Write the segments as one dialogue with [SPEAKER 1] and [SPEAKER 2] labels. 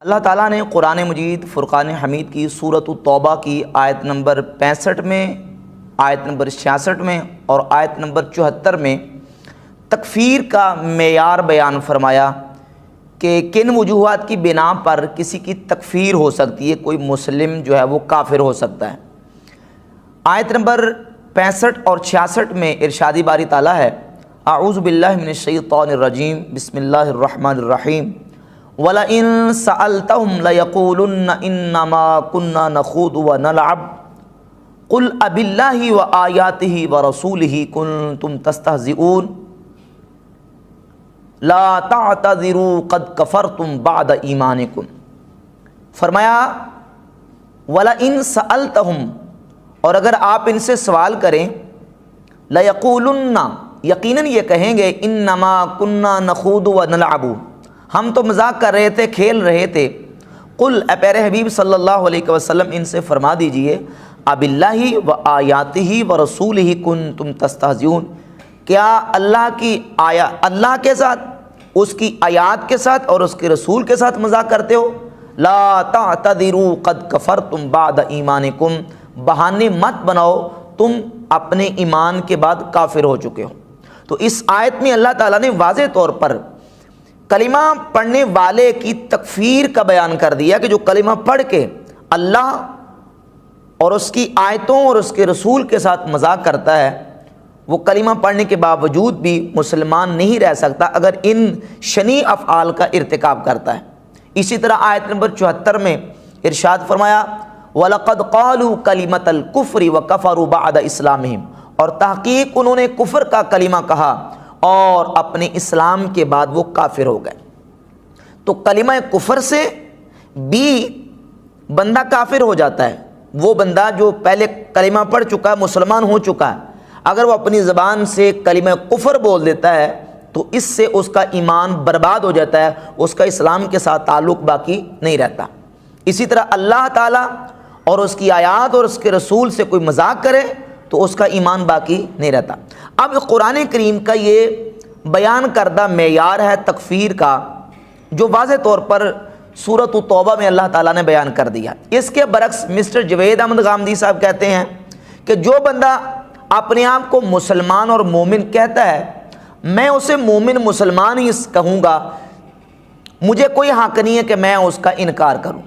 [SPEAKER 1] اللہ تعالیٰ نے قرآن مجید فرقان حمید کی سورۃ التوبہ کی آیت نمبر 65 میں، آیت نمبر 66 میں اور آیت نمبر 74 میں تکفیر کا معیار بیان فرمایا کہ کن وجوہات کی بنا پر کسی کی تکفیر ہو سکتی ہے، کوئی مسلم جو ہے وہ کافر ہو سکتا ہے۔ آیت نمبر 65 اور 66 میں ارشادی باری تعالیٰ ہے، اعوذ باللہ من الشیطان الرجیم، بسم اللہ الرحمن الرحیم، وَلَئِن سَأَلْتَهُمْ لَيَقُولُنَّ إِنَّمَا كُنَّا نَخُوضُ وَنَلْعَبُ قُلْ أَبِاللَّهِ وَآيَاتِهِ وَرَسُولِهِ كُنْتُمْ تَسْتَهْزِئُونَ لَا تَعْتَذِرُوا قَدْ كَفَرْتُمْ بَعْدَ إِيمَانِكُمْ۔ فرمایا وَلَئِن سَأَلْتَهُمْ، اور اگر آپ ان سے سوال کریں، لَيَقُولُنَّ، یقیناً یہ کہیں گے، إِنَّمَا كُنَّا نَخُوضُ وَنَلْعَبُ، ہم تو مذاق کر رہے تھے، کھیل رہے تھے۔ قل، اے پیارے حبیب صلی اللہ علیہ وسلم ان سے فرما دیجئے، اب اللہ و آیاتہ و رسولہ کنتم تستہزئون، کیا اللہ کی اللہ کے ساتھ، اس کی آیات کے ساتھ اور اس کے رسول کے ساتھ مذاق کرتے ہو؟ لا تعتذروا قد کفرتم بعد ایمانکم، بہانے مت بناؤ، تم اپنے ایمان کے بعد کافر ہو چکے ہو۔ تو اس آیت میں اللہ تعالیٰ نے واضح طور پر کلمہ پڑھنے والے کی تکفیر کا بیان کر دیا کہ جو کلمہ پڑھ کے اللہ اور اس کی آیتوں اور اس کے رسول کے ساتھ مذاق کرتا ہے، وہ کلمہ پڑھنے کے باوجود بھی مسلمان نہیں رہ سکتا اگر ان شنیع افعال کا ارتکاب کرتا ہے۔ اسی طرح آیت نمبر 74 میں ارشاد فرمایا، وَلَقَدْ قَالُوا كَلِمَةَ الْكُفْرِ وَكَفَرُوا بَعْدَ إِسْلَامِهِمْ، اور تحقیق انہوں نے کفر کا کلمہ کہا اور اپنے اسلام کے بعد وہ کافر ہو گئے۔ تو کلمہ کفر سے بھی بندہ کافر ہو جاتا ہے۔ وہ بندہ جو پہلے کلمہ پڑھ چکا ہے، مسلمان ہو چکا ہے، اگر وہ اپنی زبان سے کلمہ کفر بول دیتا ہے تو اس سے اس کا ایمان برباد ہو جاتا ہے، اس کا اسلام کے ساتھ تعلق باقی نہیں رہتا۔ اسی طرح اللہ تعالیٰ اور اس کی آیات اور اس کے رسول سے کوئی مذاق کرے تو اس کا ایمان باقی نہیں رہتا۔ اب قرآن کریم کا یہ بیان کردہ معیار ہے تکفیر کا، جو واضح طور پر سورۃ التوبہ میں اللہ تعالیٰ نے بیان کر دیا۔ اس کے برعکس مسٹر جوید احمد غامدی صاحب کہتے ہیں کہ جو بندہ اپنے آپ کو مسلمان اور مومن کہتا ہے، میں اسے مومن مسلمان ہی کہوں گا، مجھے کوئی حق نہیں ہے کہ میں اس کا انکار کروں۔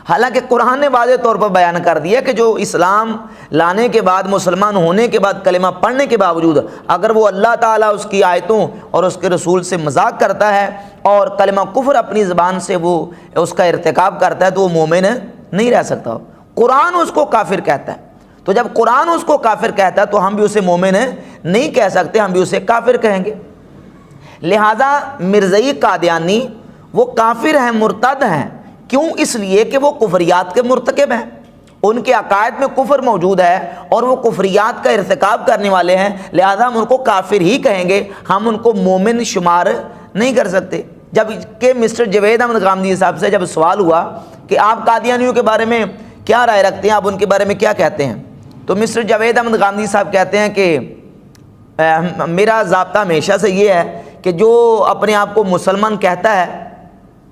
[SPEAKER 1] حالانکہ قرآن نے واضح طور پر بیان کر دیا کہ جو اسلام لانے کے بعد، مسلمان ہونے کے بعد، کلمہ پڑھنے کے باوجود اگر وہ اللہ تعالیٰ، اس کی آیتوں اور اس کے رسول سے مذاق کرتا ہے اور کلمہ کفر اپنی زبان سے وہ اس کا ارتکاب کرتا ہے تو وہ مومن نہیں رہ سکتا۔ قرآن اس کو کافر کہتا ہے، تو جب قرآن اس کو کافر کہتا ہے تو ہم بھی اسے مومن نہیں کہہ سکتے، ہم بھی اسے کافر کہیں گے۔ لہذا مرزائی قادیانی وہ کافر ہیں، مرتد ہیں۔ کیوں؟ اس لیے کہ وہ کفریات کے مرتکب ہیں، ان کے عقائد میں کفر موجود ہے اور وہ کفریات کا ارتکاب کرنے والے ہیں، لہذا ہم ان کو کافر ہی کہیں گے، ہم ان کو مومن شمار نہیں کر سکتے۔ جب کہ مسٹر جوید احمد غامدی صاحب سے جب سوال ہوا کہ آپ قادیانیوں کے بارے میں کیا رائے رکھتے ہیں، آپ ان کے بارے میں کیا کہتے ہیں، تو مسٹر جوید احمد غامدی صاحب کہتے ہیں کہ میرا ضابطہ ہمیشہ سے یہ ہے کہ جو اپنے آپ کو مسلمان کہتا ہے،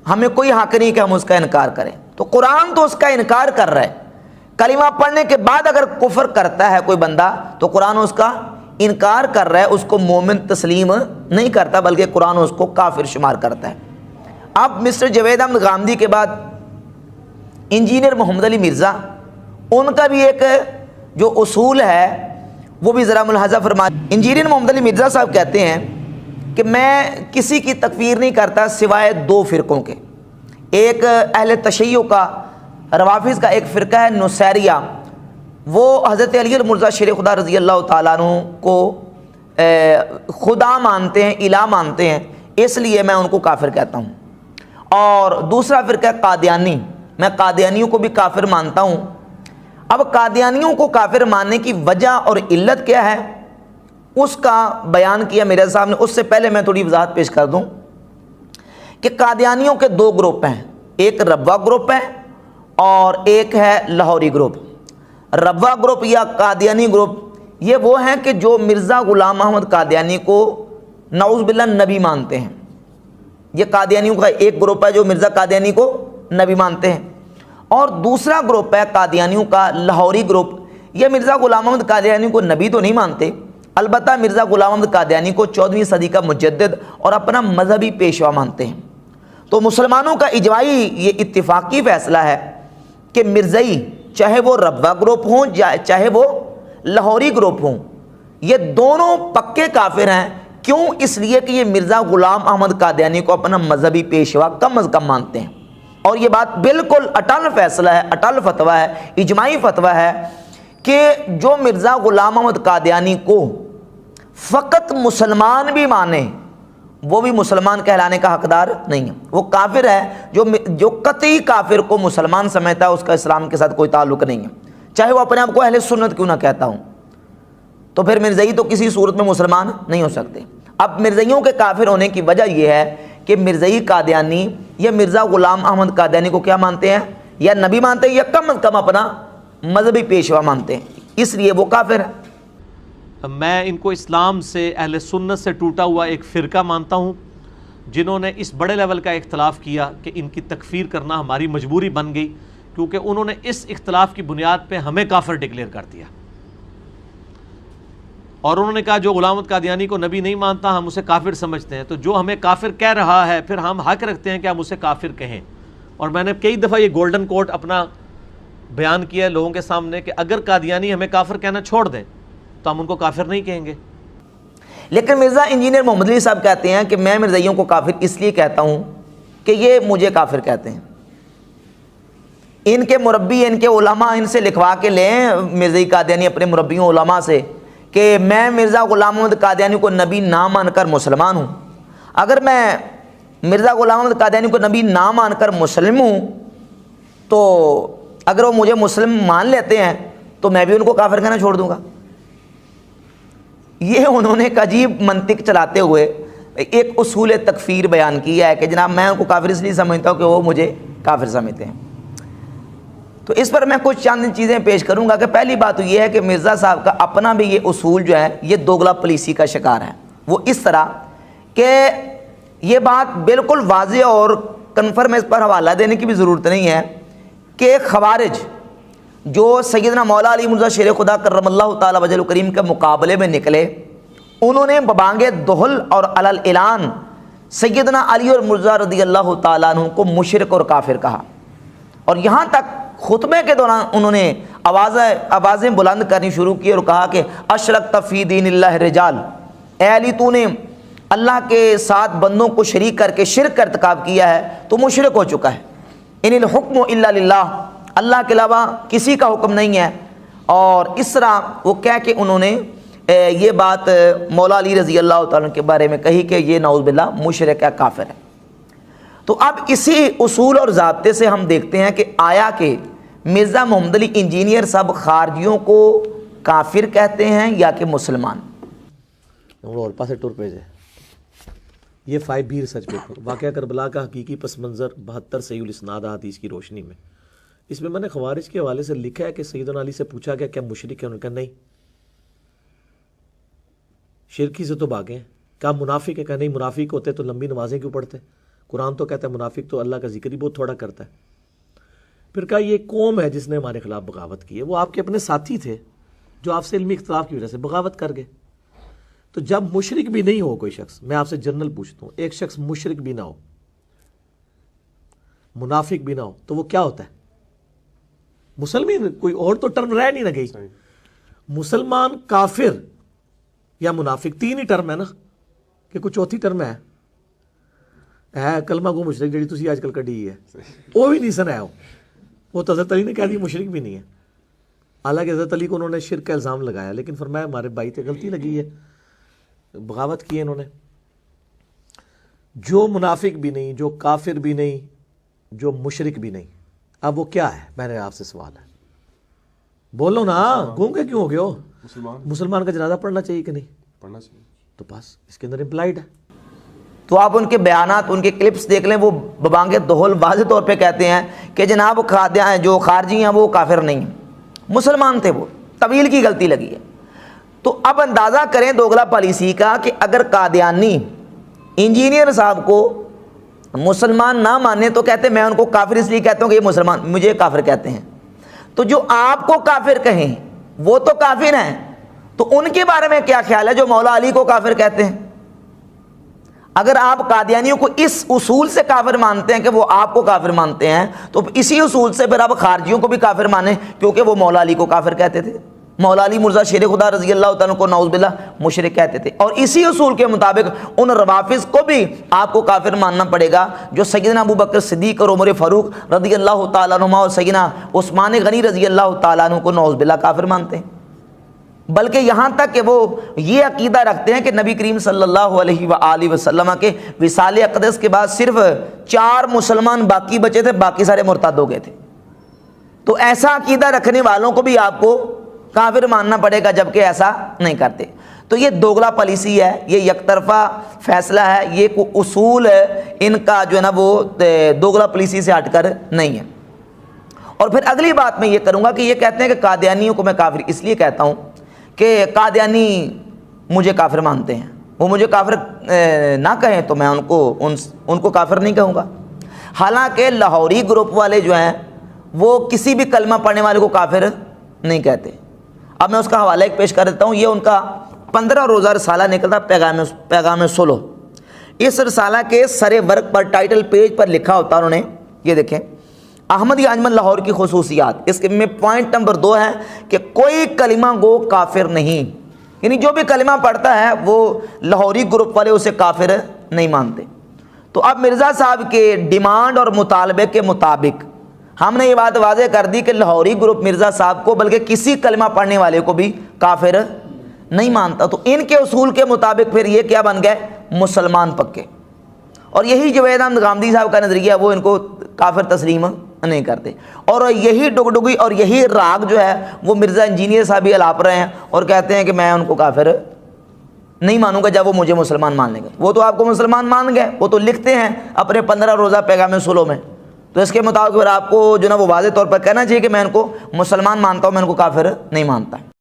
[SPEAKER 1] ہمیں کوئی حق نہیں کہ ہم اس کا انکار کریں۔ تو قرآن تو اس کا انکار کر رہا ہے، کلمہ پڑھنے کے بعد اگر کفر کرتا ہے کوئی بندہ تو قرآن اس کا انکار کر رہا ہے، اس کو مومن تسلیم نہیں کرتا بلکہ قرآن اس کو کافر شمار کرتا ہے۔ اب مسٹر جوید احمد غامدی کے بعد انجینئر محمد علی مرزا، ان کا بھی ایک جو اصول ہے وہ بھی ذرا ملاحظہ فرمائیں۔ انجینئر محمد علی مرزا صاحب کہتے ہیں کہ میں کسی کی تکفیر نہیں کرتا سوائے دو فرقوں کے، ایک اہل تشیع کا، روافظ کا ایک فرقہ ہے نصیریہ، وہ حضرت علی المرتضیٰ شیر خدا رضی اللہ تعالیٰ عنہ کو خدا مانتے ہیں، الہ مانتے ہیں، اس لیے میں ان کو کافر کہتا ہوں۔ اور دوسرا فرقہ قادیانی، میں قادیانیوں کو بھی کافر مانتا ہوں۔ اب قادیانیوں کو کافر ماننے کی وجہ اور علت کیا ہے اس کا بیان کیا میرے صاحب نے۔ اس سے پہلے میں تھوڑی وضاحت پیش کر دوں کہ قادیانیوں کے دو گروپ ہیں، ایک ربوہ گروپ ہے اور ایک ہے لاہوری گروپ۔ ربوہ گروپ یا قادیانی گروپ یہ وہ ہیں کہ جو مرزا غلام محمد قادیانی کو نعوذ باللہ نبی مانتے ہیں۔ یہ قادیانیوں کا ایک گروپ ہے جو مرزا قادیانی کو نبی مانتے ہیں، اور دوسرا گروپ ہے قادیانیوں کا، لاہوری گروپ، یہ مرزا غلام احمد قادیانی کو نبی تو نہیں مانتے، البتہ مرزا غلام احمد قادیانی کو 14ویں صدی کا مجدد اور اپنا مذہبی پیشوا مانتے ہیں۔ تو مسلمانوں کا اجماعی یہ اتفاقی فیصلہ ہے کہ مرزائی چاہے وہ ربوہ گروپ ہوں چاہے وہ لاہوری گروپ ہوں، یہ دونوں پکے کافر ہیں۔ کیوں؟ اس لیے کہ یہ مرزا غلام احمد قادیانی کو اپنا مذہبی پیشوا کم از کم مانتے ہیں، اور یہ بات بالکل اٹل فیصلہ ہے، اٹل فتویٰ ہے، اجماعی فتویٰ ہے کہ جو مرزا غلام احمد قادیانی کو فقط مسلمان بھی مانے وہ بھی مسلمان کہلانے کا حقدار نہیں ہے، وہ کافر ہے۔ جو قطعی کافر کو مسلمان سمجھتا ہے اس کا اسلام کے ساتھ کوئی تعلق نہیں ہے، چاہے وہ اپنے آپ کو اہل سنت کیوں نہ کہتا ہوں۔ تو پھر مرزائی تو کسی صورت میں مسلمان نہیں ہو سکتے۔ اب مرزائیوں کے کافر ہونے کی وجہ یہ ہے کہ مرزائی قادیانی یا مرزا غلام احمد قادیانی کو کیا مانتے ہیں؟ یا نبی مانتے ہیں یا کم از کم اپنا مذہبی پیشوا مانتے ہیں، اس لیے وہ کافر ہے۔
[SPEAKER 2] میں ان کو اسلام سے، اہل سنت سے ٹوٹا ہوا ایک فرقہ مانتا ہوں جنہوں نے اس بڑے لیول کا اختلاف کیا کہ ان کی تکفیر کرنا ہماری مجبوری بن گئی، کیونکہ انہوں نے اس اختلاف کی بنیاد پہ ہمیں کافر ڈکلیئر کر دیا، اور انہوں نے کہا جو غلام احمد قادیانی کو نبی نہیں مانتا ہم اسے کافر سمجھتے ہیں، تو جو ہمیں کافر کہہ رہا ہے پھر ہم حق رکھتے ہیں کہ ہم اسے کافر کہیں۔ اور میں نے کئی دفعہ یہ گولڈن کوٹ اپنا بیان کیا ہے لوگوں کے سامنے کہ اگر قادیانی ہمیں کافر کہنا چھوڑ دیں تو ہم ان کو کافر نہیں کہیں گے۔
[SPEAKER 1] لیکن مرزا انجینئر محمد علی صاحب کہتے ہیں کہ میں مرزائیوں کو کافر اس لیے کہتا ہوں کہ یہ مجھے کافر کہتے ہیں، ان کے مربی، ان کے علماء ان سے لکھوا کے لیں، مرزائی قادیانی اپنے مربیوں علماء سے، کہ میں مرزا غلام احمد قادیانی کو نبی نہ مان کر مسلمان ہوں۔ اگر میں مرزا غلام احمد قادیانی کو نبی نہ مان کر مسلم ہوں تو اگر وہ مجھے مسلم مان لیتے ہیں تو میں بھی ان کو کافر کہنا چھوڑ دوں گا۔ یہ انہوں نے ایک عجیب منطق چلاتے ہوئے ایک اصول تکفیر بیان کیا ہے کہ جناب میں ان کو کافر اس لیے سمجھتا ہوں کہ وہ مجھے کافر سمجھتے ہیں۔ تو اس پر میں کچھ چند چیزیں پیش کروں گا کہ پہلی بات تو یہ ہے کہ مرزا صاحب کا اپنا بھی یہ اصول جو ہے یہ دوگلا پالیسی کا شکار ہے۔ وہ اس طرح کہ یہ بات بالکل واضح اور کنفرم، اس پر حوالہ دینے کی بھی ضرورت نہیں ہے کہ خوارج جو سیدنا مولا علی مرزا شیر خدا کرم اللہ تعالی وجہ کریم کے مقابلے میں نکلے، انہوں نے ببانگ دہل اور علی الاعلان سیدنا علی اور مرزا رضی اللہ تعالیٰ عنہ کو مشرک اور کافر کہا، اور یہاں تک خطبے کے دوران انہوں نے آوازیں بلند کرنی شروع کی اور کہا کہ اشرکت فی دین اللہ رجال، اے علی تو نے اللہ کے ساتھ بندوں کو شریک کر کے شرک کا ارتکاب کیا ہے تو مشرک ہو چکا ہے۔ ان الحکم الا للہ، اللہ کے علاوہ کسی کا حکم نہیں ہے۔ اور اس طرح وہ کہہ کے انہوں نے یہ بات مولا علی رضی اللہ تعالیٰ کے بارے میں کہی کہ یہ نعوذ باللہ مشرک ہے، کافر ہے۔ تو اب اسی اصول اور ضابطے سے ہم دیکھتے ہیں کہ آیا کہ مرزا محمد علی انجینئر صاحب خارجیوں کو کافر کہتے ہیں یا کہ مسلمان؟
[SPEAKER 2] اور پاسے ٹور پیج ہے یہ 5B ریسرچ پیپر، واقعہ کربلا کا حقیقی پس منظر 72 صحیح الاسناد حدیث کی روشنی میں۔ اس میں نے خوارج کے حوالے سے لکھا ہے کہ سیدنا علی سے پوچھا گیا کیا مشرک ہے، انہوں نے کہا نہیں، شرکی سے تو بھاگے ہیں۔ کہا منافق ہے، کہا نہیں، منافق ہوتے تو لمبی نمازیں کیوں پڑھتے؟ قرآن تو کہتا ہے منافق تو اللہ کا ذکر ہی بہت تھوڑا کرتا ہے۔ پھر کہا یہ قوم ہے جس نے ہمارے خلاف بغاوت کی ہے، وہ آپ کے اپنے ساتھی تھے جو آپ سے علمی اختلاف کی وجہ سے بغاوت کر گئے۔ تو جب مشرک بھی نہیں ہو کوئی شخص، میں آپ سے جنرل پوچھتا ہوں، ایک شخص مشرک بھی نہ ہو، منافق بھی نہ ہو، تو وہ کیا ہوتا ہے؟ مسلمان، کوئی اور تو ٹرم رہ نہیں نہ گئی۔ مسلمان، کافر یا منافق، تین ہی ٹرم ہے نا، کہ کوئی چوتھی ٹرم ہے کلمہ گو مشرک جڑی تسی آج کل کڈی ہے، وہ بھی نہیں سنا ہو، وہ تو حضرت علی نے کہہ دی مشرک بھی نہیں ہے۔ حالانکہ حضرت علی کو انہوں نے شرک کا الزام لگایا، لیکن فرمایا ہمارے بھائی تے غلطی لگی ہے، بغاوت کی انہوں نے۔ جو منافق بھی نہیں، جو کافر بھی نہیں، جو مشرک بھی نہیں، اب وہ کیا ہے؟ میں نے آپ سے سوال ہے، بولو نا، گھوم کے کیوں ہو گئے ہو؟ مسلمان کا جنازہ پڑھنا چاہیے کہ نہیں
[SPEAKER 3] پڑھنا چاہیے؟
[SPEAKER 2] تو بس اس کے اندر امپلائڈ ہے۔
[SPEAKER 1] تو آپ ان کے بیانات، ان کے کلپس دیکھ لیں، وہ ببانگ دہل واضح طور پہ کہتے ہیں کہ جناب جو خارجی ہیں وہ کافر نہیں ہیں، مسلمان تھے، وہ طویل کی غلطی لگی ہے۔ تو اب اندازہ کریں دوگلا پالیسی کا کہ اگر قادیانی انجینئر صاحب کو مسلمان نہ مانے تو کہتے ہیں میں ان کو کافر اس لیے کہتا ہوں کہ یہ مسلمان مجھے کافر کہتے ہیں. تو جو آپ کو کافر کہیں وہ تو کافر ہیں, تو ان کے بارے میں کیا خیال ہے جو مولا علی کو کافر کہتے ہیں؟ اگر آپ قادیانیوں کو اس اصول سے کافر مانتے ہیں کہ وہ آپ کو کافر مانتے ہیں, تو اسی اصول سے پھر آپ خارجیوں کو بھی کافر مانیں, کیونکہ وہ مولا علی کو کافر کہتے تھے. مولا علی مرزا شیر خدا رضی اللہ تعالیٰ کو نعوذ باللہ مشرک کہتے تھے, اور اسی اصول کے مطابق ان روافض کو بھی آپ کو کافر ماننا پڑے گا جو سیدنا ابو بکر صدیق اور عمر فاروق رضی اللہ تعالیٰ عنہ اور سیدنا عثمان غنی رضی اللہ تعالیٰ عنہ کو نعوذ باللہ کافر مانتے ہیں. بلکہ یہاں تک کہ وہ یہ عقیدہ رکھتے ہیں کہ نبی کریم صلی اللہ علیہ وآلہ وسلم کے وصال اقدس کے بعد صرف 4 مسلمان باقی بچے تھے, باقی سارے مرتد ہو گئے تھے. تو ایسا عقیدہ رکھنے والوں کو بھی آپ کو کافر ماننا پڑے گا, جبکہ ایسا نہیں کرتے. تو یہ دوگلا پالیسی ہے, یہ یک طرفہ فیصلہ ہے, یہ کوئی اصول ان کا جو ہے نا وہ دوگلا پالیسی سے ہٹ کر نہیں ہے. اور پھر اگلی بات میں یہ کروں گا کہ یہ کہتے ہیں کہ قادیانیوں کو میں کافر اس لیے کہتا ہوں کہ قادیانی مجھے کافر مانتے ہیں, وہ مجھے کافر نہ کہیں تو میں ان کو کافر نہیں کہوں گا. حالانکہ لاہوری گروپ والے جو ہیں وہ کسی بھی کلمہ پڑھنے والے کو کافر نہیں کہتے. اب میں اس کا حوالہ ایک پیش کر دیتا ہوں. یہ ان کا 15 روزہ رسالہ نکلتا پیغام صلح. اس رسالہ کے سر ورق پر ٹائٹل پیج پر لکھا ہوتا انہوں نے, یہ دیکھیں, احمدی انجمن لاہور کی خصوصیات. اس کے میں پوائنٹ نمبر 2 ہے کہ کوئی کلمہ گو کافر نہیں, یعنی جو بھی کلمہ پڑھتا ہے وہ لاہوری گروپ والے اسے کافر نہیں مانتے. تو اب مرزا صاحب کے ڈیمانڈ اور مطالبے کے مطابق ہم نے یہ بات واضح کر دی کہ لاہوری گروپ مرزا صاحب کو بلکہ کسی کلمہ پڑھنے والے کو بھی کافر نہیں مانتا. تو ان کے اصول کے مطابق پھر یہ کیا بن گئے, مسلمان پکے. اور یہی جوید احمد غامدی صاحب کا نظریہ, وہ ان کو کافر تسلیم نہیں کرتے. اور یہی ڈگڈگی اور یہی راگ جو ہے وہ مرزا انجینئر صاحب بھی الاپ رہے ہیں اور کہتے ہیں کہ میں ان کو کافر نہیں مانوں گا جب وہ مجھے مسلمان مان لیں گے. وہ تو آپ کو مسلمان مان گئے, وہ تو لکھتے ہیں اپنے 15 روزہ پیغام صلح میں. تو اس کے مطابق پھر آپ کو جو نا وہ واضح طور پر کہنا چاہیے کہ میں ان کو مسلمان مانتا ہوں, میں ان کو کافر نہیں مانتا.